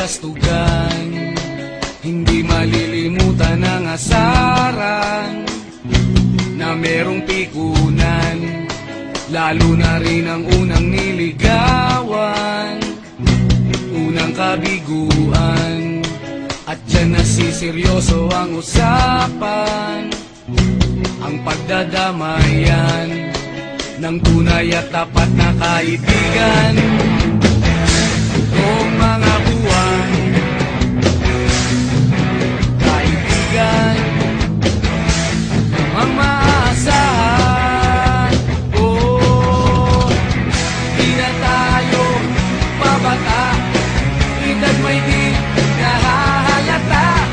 kaplastugan, hindi malilimutan ang asaran na merong pikunan, lalo na rin ang unang niligawan, unang kabiguan. At dyan nasiseryoso ang usapan, ang pagdadamayan ng tunay at tapat na kaibigan. Noong mga buwan, kaibigan, namang maasahan. Oh, di na tayo pabata, edad may di nahahalata.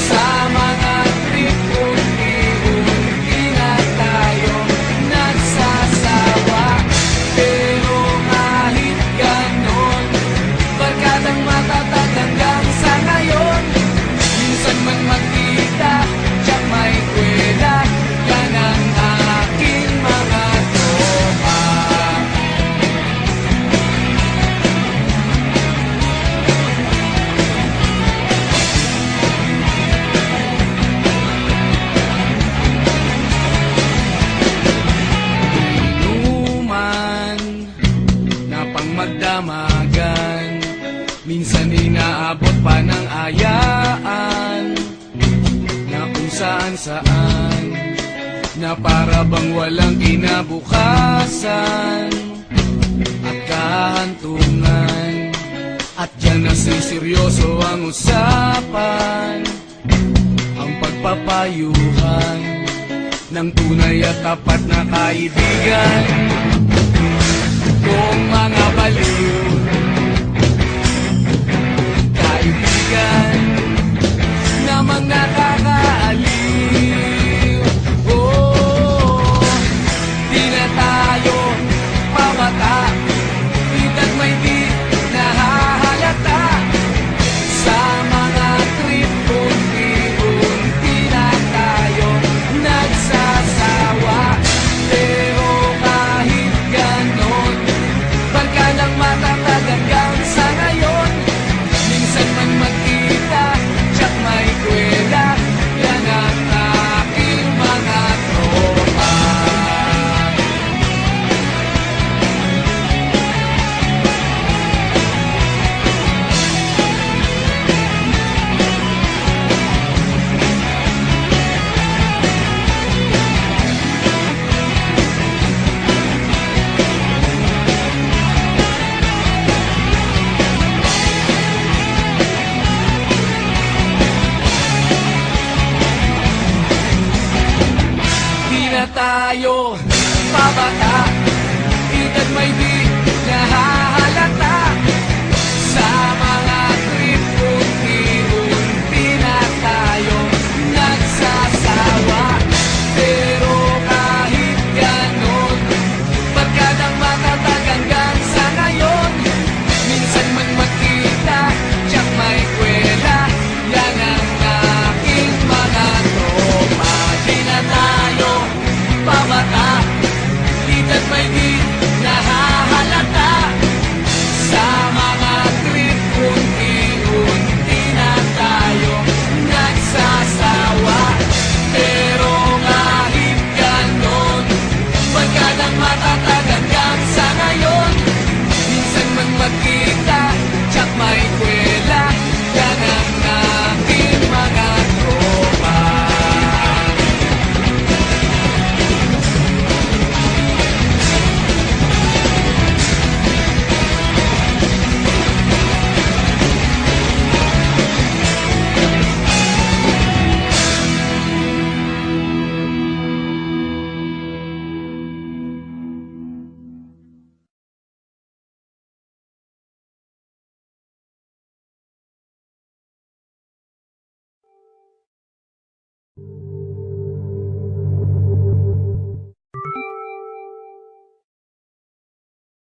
Sa mga trip unti-unti na tayo nagsasawa. Pero kahit ganon, barkadang matatag hanggang sa ngayon. Minsan man magkita, tiyak may kwela, yan ang aking mga tropa. Inuman na pang magdamagan, minsan inaabot pa ng ayaan, na kung saan-saan, na para bang walang kinabukasan at kahantungan. At dyan nasiseryoso ang usapan, ang pagpapayuhan ng tunay at tapat na kaibigan. Kung mga baliw, kaibigan, namang nakakaaliw. Oh, di na tayo pabata, edad may di nahahalata. Sa mga trip unti-unti na tayo nagsasawa. Pero kahit ganon, barkadang matatag hanggang sa ngayon. Minsan man magkita, tiyak may kwela, yan ang aking mga tropa. Di na tayo pabata, edad may di nahahalata. Sa mga trip unti-unti na tayo nagsasawa. Pero kahit ganon, barkadang matatag hanggang sa ngayon. Minsan man magkita, tiyak may kwela, yan ang aking mga tropa. Di na tayo pabata, edad may di